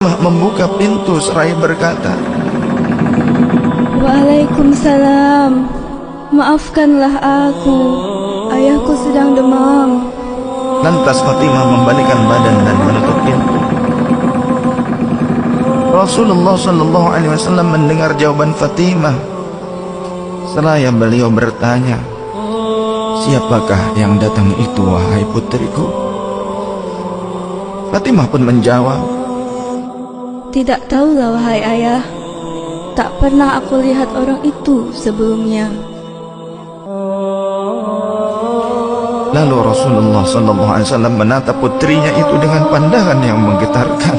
membuka pintu seraya berkata, "Waalaikumsalam. Maafkanlah aku. Ayahku sedang demam." Lantas Fatimah membalikkan badan dan menutup pintu. Rasulullah sallallahu alaihi wasallam mendengar jawaban Fatimah. Seraya beliau bertanya, "Siapakah yang datang itu, wahai putriku?" Fatimah pun menjawab, "Tidak tahulah, wahai ayah. Tak pernah aku lihat orang itu sebelumnya." Lalu Rasulullah sallallahu alaihi wasallam menatap putrinya itu dengan pandangan yang menggetarkan.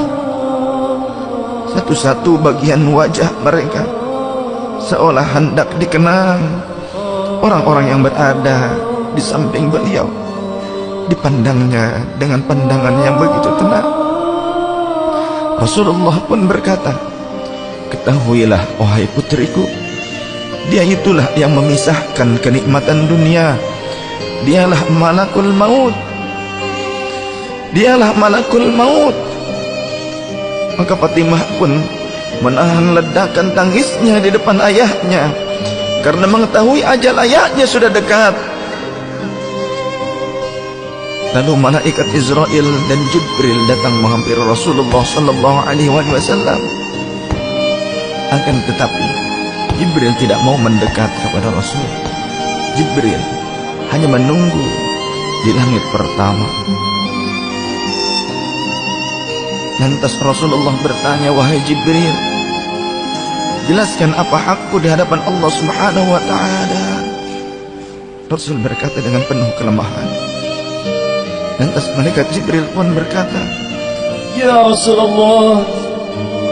Satu-satu bagian wajah mereka seolah hendak dikenang. Orang-orang yang berada di samping beliau dipandangnya dengan pandangan yang begitu tenang. Rasulullah pun berkata, "Ketahuilah, wahai putriku, dia itulah yang memisahkan kenikmatan dunia. Dialah malakul maut. Dialah malakul maut." Maka Fatimah pun menahan ledakan tangisnya di depan ayahnya karena mengetahui ajal ayahnya sudah dekat. Lalu malaikat Israel dan Jibril datang menghampiri Rasulullah sallallahu alaihi wasallam. Akan tetapi Jibril tidak mau mendekat kepada Rasul. Jibril hanya menunggu di langit pertama. Lantas Rasulullah bertanya, "Wahai Jibril, jelaskan apa hakku di hadapan Allah Subhanahu wa ta'ala?" Rasul berkata dengan penuh kelemahan. Lantas malaikat Jibril pun berkata, "Ya Rasulullah,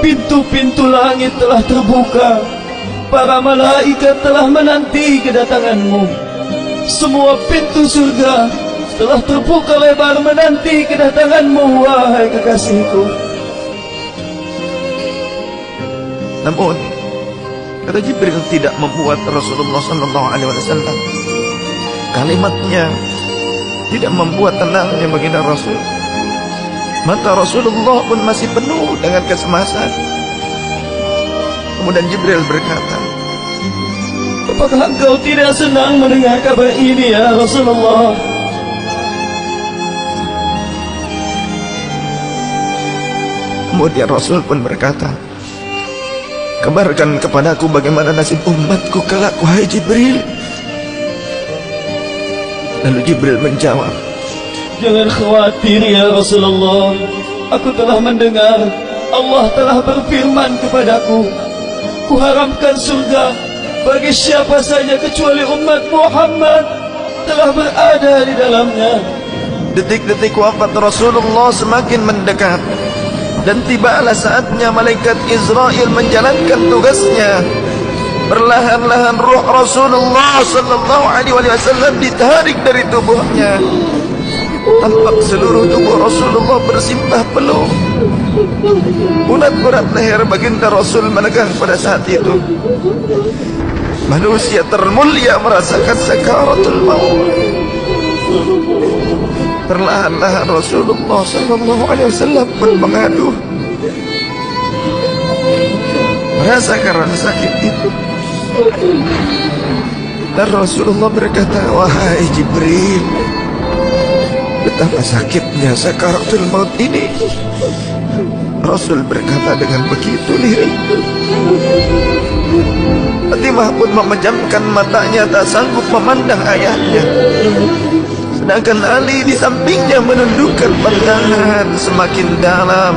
pintu-pintu langit telah terbuka. Para malaikat telah menanti kedatanganmu. Semua pintu surga telah terbuka lebar menanti kedatanganmu, wahai kekasihku." Namun kata Jibril tidak membuat Rasulullah sallallahu alaihi wasallam. Kalimatnya tidak membuat tenangnya baginda Rasul. Mata Rasulullah pun masih penuh dengan kecemasan. Kemudian Jibril berkata, "Apakah engkau tidak senang mendengar kabar ini, ya Rasulullah?" Kemudian Rasul pun berkata, "Kabarkan kepadaku bagaimana nasib umatku kelak, wahai Jibril." Lalu Jibril menjawab, "Jangan khawatir, ya Rasulullah. Aku telah mendengar Allah telah berfirman kepadaku, kuharamkan surga bagi siapa saja kecuali umat Muhammad telah berada di dalamnya." Detik-detik wafat Rasulullah semakin mendekat, dan tibalah saatnya malaikat Israel menjalankan tugasnya. Perlahan-lahan ruh Rasulullah sallallahu alaihi wasallam ditarik dari tubuhnya. Tampak seluruh tubuh Rasulullah bersimpah peluh. Urat-urat leher baginda Rasul menegang pada saat itu. Manusia termulia merasakan sakaratul maut. Perlahan-lahan Rasulullah sallallahu alaihi wasallam pun mengadu merasakan rasa sakit itu. Dan Rasulullah berkata, "Wahai Jibril, betapa sakitnya sakaratul maut ini." Rasul berkata dengan begitu lirik. Fatimah pun memejamkan matanya, tak sanggup memandang ayahnya. Sedangkan Ali di sampingnya menundukkan pandangan semakin dalam.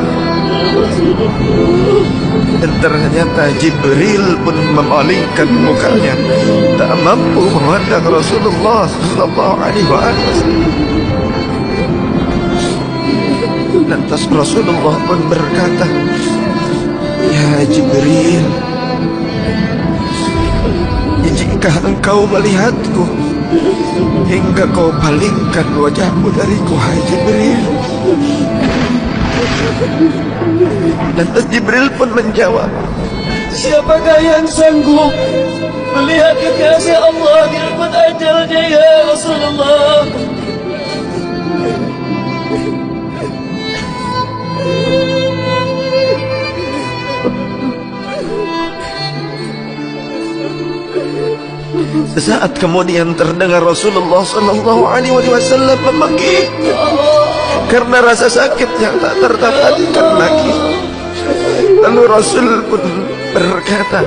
Dan ternyata Jibril pun memalingkan mukanya, tak mampu memandang Rasulullah sallallahu alaihi wasallam. Lantas Rasulullah pun berkata, "Ya Jibril, jika engkau melihatku hingga kau palingkan wajahmu dariku, hai Jibril." Lantas Jibril pun menjawab, "Siapakah yang sanggup melihat kekasih Allah direnggut ajalnya, ya Rasulullah?" Sesaat kemudian terdengar Rasulullah sallallahu alaihi wasallam memanggil karena rasa sakit yang tak tertahankan lagi. Lalu Rasul pun berkata,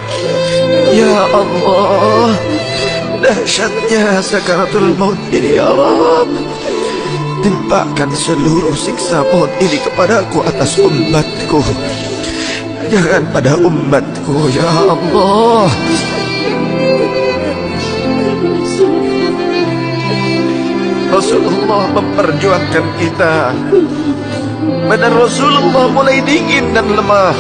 "Ya Allah, dahsyatnya sakaratul maut ini ya Rabb. Timpakan seluruh siksa maut ini kepadaku atas umatku. Jangan pada umatku ya Allah." Rasulullah memperjuangkan kita. Badan Rasulullah mulai dingin dan lemah.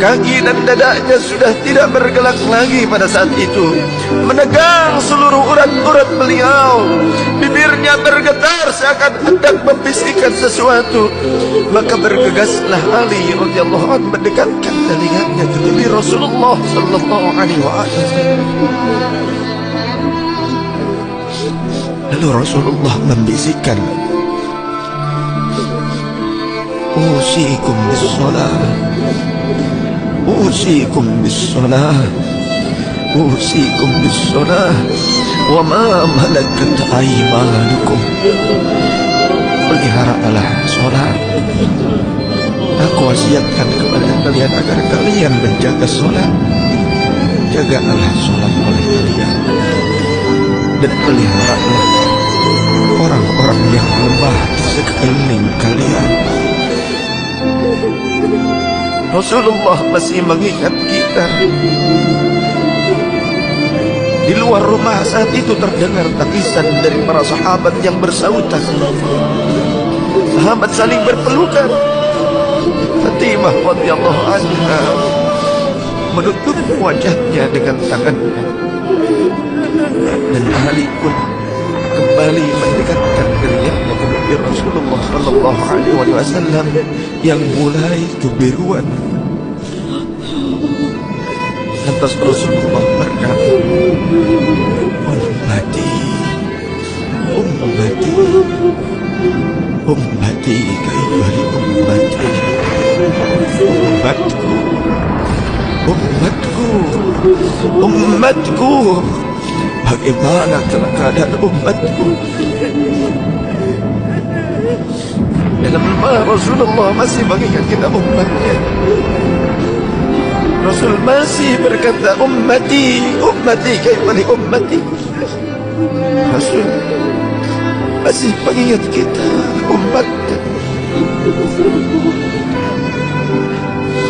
Kaki dan dadanya sudah tidak bergerak lagi pada saat itu. Menegang seluruh urat-urat beliau. Bibirnya bergetar seakan hendak membisikkan sesuatu. Maka bergegaslah Ali radhiyallahu anhu mendekatkan telinganya ke bibir Rasulullah sallallahu alaihi wasallam. Lalu Rasulullah membisikkan, "Usikum bis-shalah, usikum bis-shalah, usikum bis-shalah, wa ma malakat aymanukum." Peliharalah salat. Aku wasiatkan kepada kalian agar kalian menjaga salat. Jagalah salat oleh kalian dan peliharalah orang-orang yang lemah di sekeliling kalian. Rasulullah masih mengingat kita. Di luar rumah saat itu terdengar tangisan dari para sahabat yang bersautan. Sahabat saling berpelukan. Fatimah radhiyallahu anha menutup wajahnya dengan tangannya. Dan Ali pun kembali mendekatkan dirinya ke bibir Rasulullah sallallahu alaihi wasallam yang mulai kebiruan. Lantas Rasulullah berkata, "Ummati, ummati, ummati, kaifali ummati, ummatku, ummatku, ummatku. Bagaimana keadaan umatku?" Dalam Rasulullah masih mengingat kita umatnya. Rasul masih berkata, "Ummati, ummati, kaifali ummati." Rasul masih mengingat kita umatnya.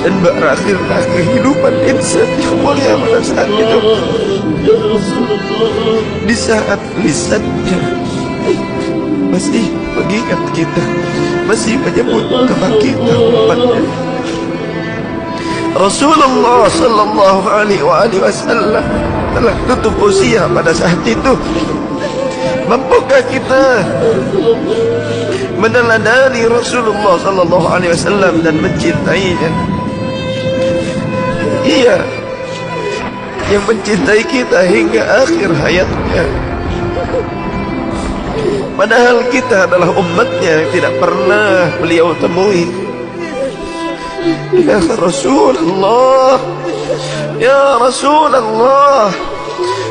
Dan berakhirlah kehidupan insan yang mulia pada saat itu. Di saat lisannya masih mengingat kita, masih menyebut nama kita umatnya. Rasulullah sallallahu alaihi wasallam telah tutup usia pada saat itu. Mampukah kita meneladani Rasulullah sallallahu alaihi wasallam dan mencintainya? Ia yang mencintai kita hingga akhir hayatnya. Padahal kita adalah umatnya yang tidak pernah beliau temui. Ya Rasulullah, ya Rasulullah,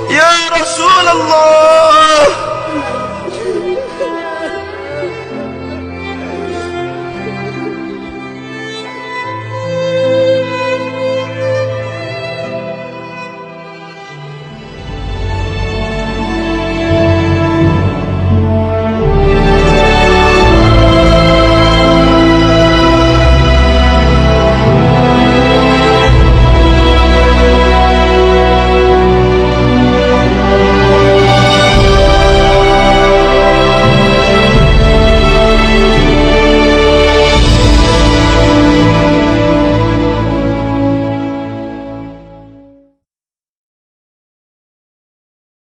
ya Rasulullah.